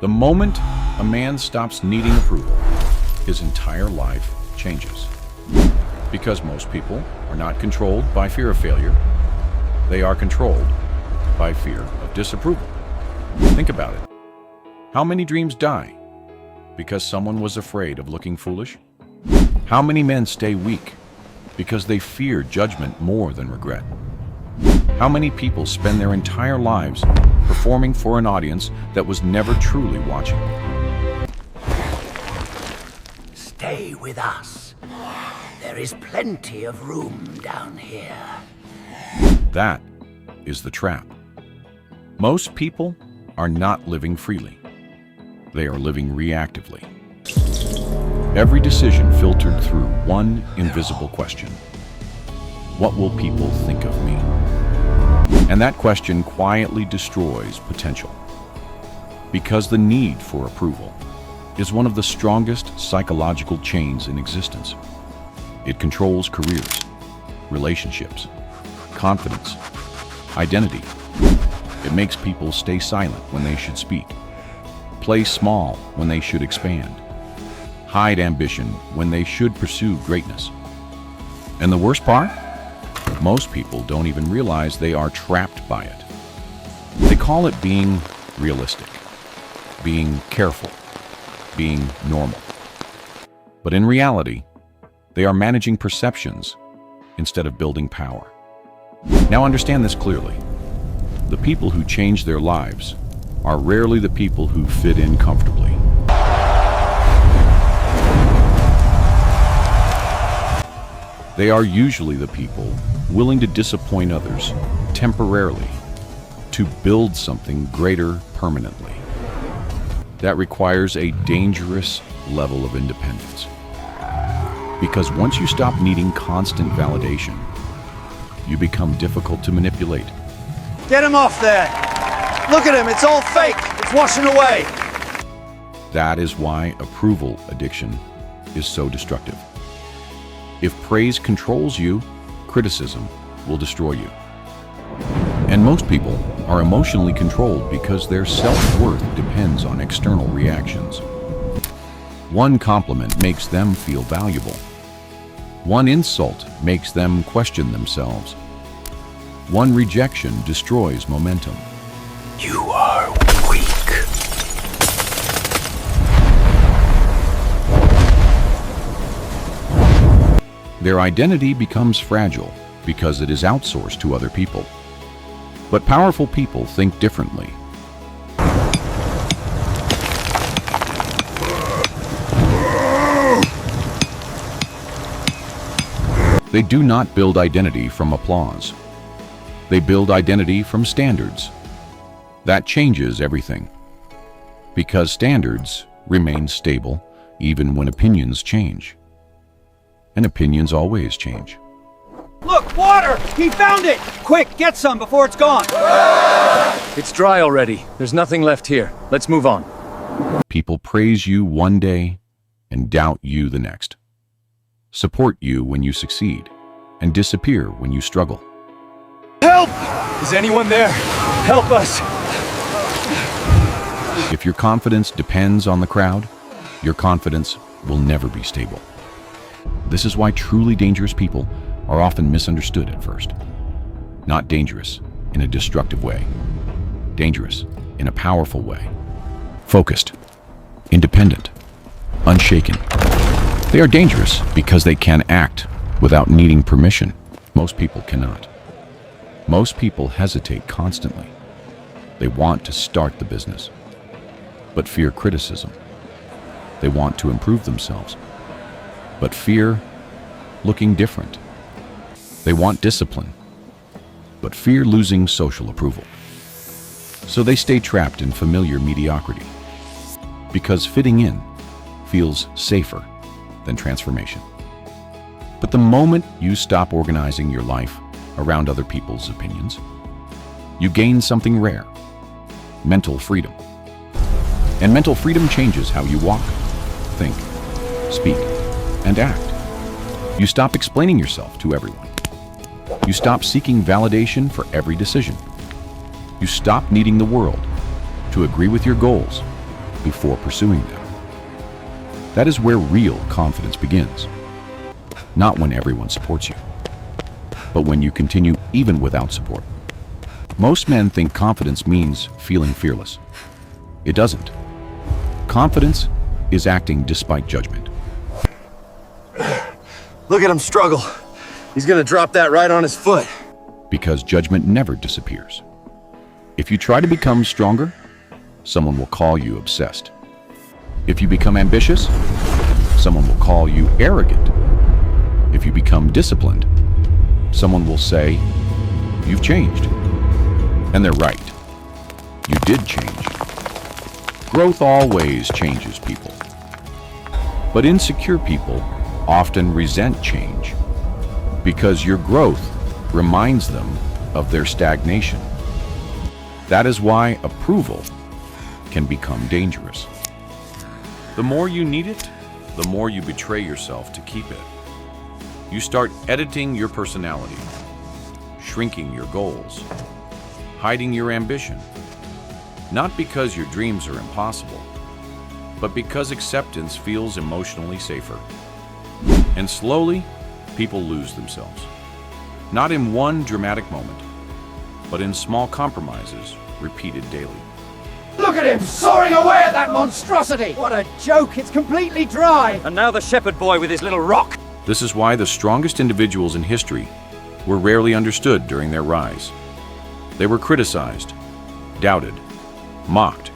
The moment a man stops needing approval, his entire life changes. Because most people are not controlled by fear of failure, they are controlled by fear of disapproval. Think about it. How many dreams die because someone was afraid of looking foolish? How many men stay weak because they fear judgment more than regret? How many people spend their entire lives performing for an audience that was never truly watching? Stay with us. There is plenty of room down here. That is the trap. Most people are not living freely. They are living reactively. Every decision filtered through one invisible question. What will people think of me? And that question quietly destroys potential. Because the need for approval is one of the strongest psychological chains in existence. It controls careers, relationships, confidence, identity. It makes people stay silent when they should speak, play small when they should expand, hide ambition when they should pursue greatness. And the worst part? Most people don't even realize they are trapped by it. They call it being realistic, being careful, being normal. But in reality, they are managing perceptions instead of building power. Now understand this clearly. The people who change their lives are rarely the people who fit in comfortably. They are usually the people willing to disappoint others temporarily to build something greater permanently. That requires a dangerous level of independence. Because once you stop needing constant validation, you become difficult to manipulate. Get him off there! Look at him, it's all fake! It's washing away! That is why approval addiction is so destructive. If praise controls you, criticism will destroy you. And most people are emotionally controlled because their self-worth depends on external reactions. One compliment makes them feel valuable. One insult makes them question themselves. One rejection destroys momentum. You are weak. Their identity becomes fragile because it is outsourced to other people. But powerful people think differently. They do not build identity from applause. They build identity from standards. That changes everything. Because standards remain stable even when opinions change. And opinions always change. Look, water! He found it! Quick, get some before it's gone! It's dry already. There's nothing left here. Let's move on. People praise you one day and doubt you the next. Support you when you succeed and disappear when you struggle. Help! Is anyone there? Help us! If your confidence depends on the crowd, your confidence will never be stable. This is why truly dangerous people are often misunderstood at first. Not dangerous in a destructive way. Dangerous in a powerful way. Focused, independent, unshaken. They are dangerous because they can act without needing permission. Most people cannot. Most people hesitate constantly. They want to start the business, but fear criticism. They want to improve themselves, but fear looking different. They want discipline, but fear losing social approval. So they stay trapped in familiar mediocrity, because fitting in feels safer than transformation. But the moment you stop organizing your life around other people's opinions, you gain something rare: mental freedom. And mental freedom changes how you walk, think, speak, and act. You stop explaining yourself to everyone. You stop seeking validation for every decision. You stop needing the world to agree with your goals. before pursuing them. That is where real confidence begins. Not when everyone supports you, but when you continue even without support. Most men think confidence means feeling fearless. It doesn't. Confidence is acting despite judgment. Look at him struggle. He's gonna drop that right on his foot. Because judgment never disappears. If you try to become stronger, someone will call you obsessed. If you become ambitious, someone will call you arrogant. If you become disciplined, someone will say, "You've changed." And they're right. You did change. Growth always changes people. But insecure people often resent change because your growth reminds them of their stagnation. That is why approval can become dangerous. The more you need it, the more you betray yourself to keep it. You start editing your personality, shrinking your goals, hiding your ambition. Not because your dreams are impossible, but because acceptance feels emotionally safer. And slowly, people lose themselves. Not in one dramatic moment, but in small compromises repeated daily. Look at him soaring away at that monstrosity! What a joke, it's completely dry! And now the shepherd boy with his little rock. This is why the strongest individuals in history were rarely understood during their rise. They were criticized, doubted, mocked,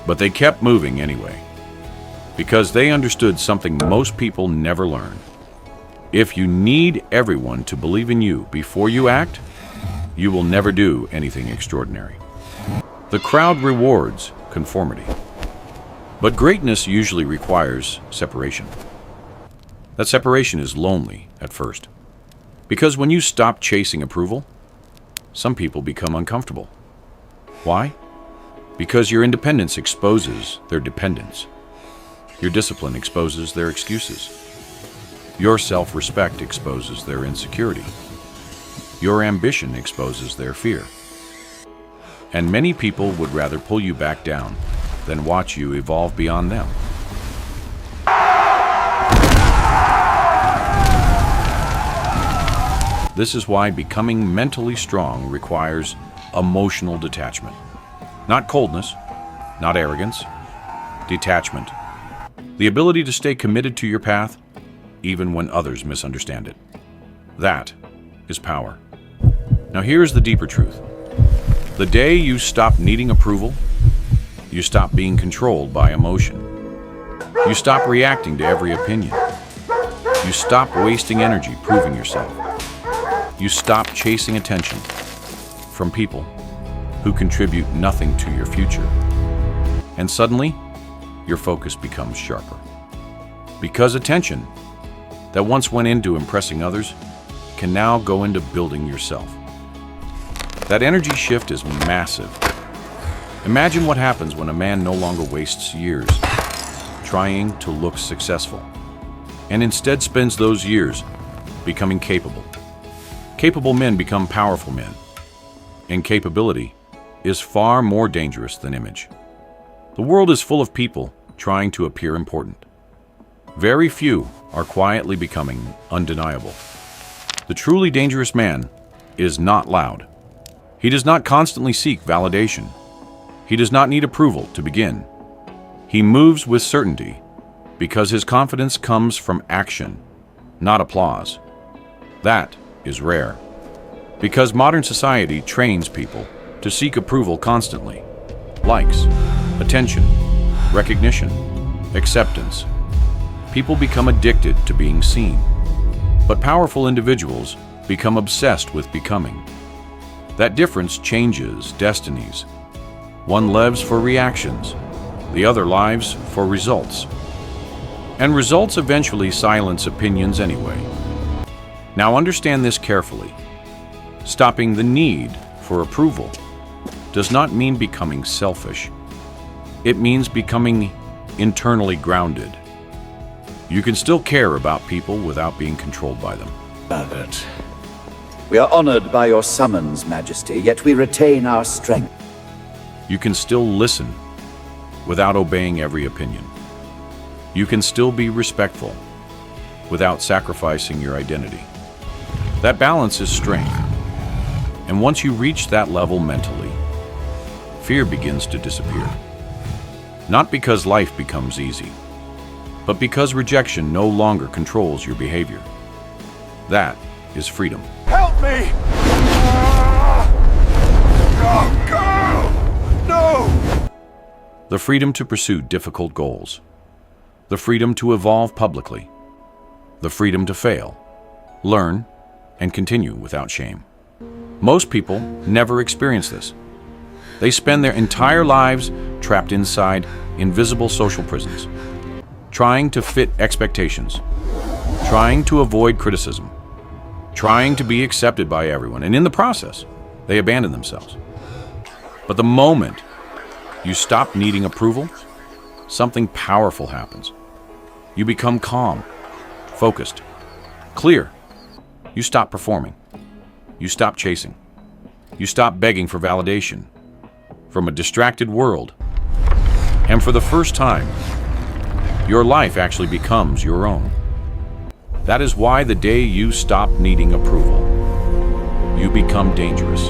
but they kept moving anyway, because they understood something most people never learn. If you need everyone to believe in you before you act, you will never do anything extraordinary. The crowd rewards conformity, but greatness usually requires separation. That separation is lonely at first, because when you stop chasing approval, some people become uncomfortable. Why? Because your independence exposes their dependence. Your discipline exposes their excuses. Your self-respect exposes their insecurity. Your ambition exposes their fear. And many people would rather pull you back down than watch you evolve beyond them. This is why becoming mentally strong requires emotional detachment. Not coldness, not arrogance, detachment. The ability to stay committed to your path, even when others misunderstand it. That is power. Now here's the deeper truth. The day you stop needing approval, you stop being controlled by emotion. You stop reacting to every opinion. You stop wasting energy proving yourself. You stop chasing attention from people who contribute nothing to your future. And suddenly, your focus becomes sharper. Because attention that once went into impressing others can now go into building yourself. That energy shift is massive. Imagine what happens when a man no longer wastes years trying to look successful, and instead spends those years becoming capable. Capable men become powerful men, and capability is far more dangerous than image. The world is full of people trying to appear important. Very few are quietly becoming undeniable. The truly dangerous man is not loud. He does not constantly seek validation. He does not need approval to begin. He moves with certainty because his confidence comes from action, not applause. That is rare, because modern society trains people to seek approval constantly. Likes, attention, recognition, acceptance. People become addicted to being seen. But powerful individuals become obsessed with becoming. That difference changes destinies. One lives for reactions, the other lives for results. And results eventually silence opinions anyway. Now understand this carefully. Stopping the need for approval does not mean becoming selfish. It means becoming internally grounded. You can still care about people without being controlled by them. Herbert, we are honored by your summons, Majesty, yet we retain our strength. You can still listen without obeying every opinion. You can still be respectful without sacrificing your identity. That balance is strength. And once you reach that level mentally, fear begins to disappear. Not because life becomes easy, but because rejection no longer controls your behavior. That is freedom. Help me! No! The freedom to pursue difficult goals. The freedom to evolve publicly. The freedom to fail, learn, and continue without shame. Most people never experience this. They spend their entire lives trapped inside invisible social prisons, trying to fit expectations, trying to avoid criticism, trying to be accepted by everyone, and in the process, they abandon themselves. But the moment you stop needing approval, something powerful happens. You become calm, focused, clear. You stop performing. You stop chasing. You stop begging for validation from a distracted world. And for the first time, your life actually becomes your own. That is why the day you stop needing approval, you become dangerous.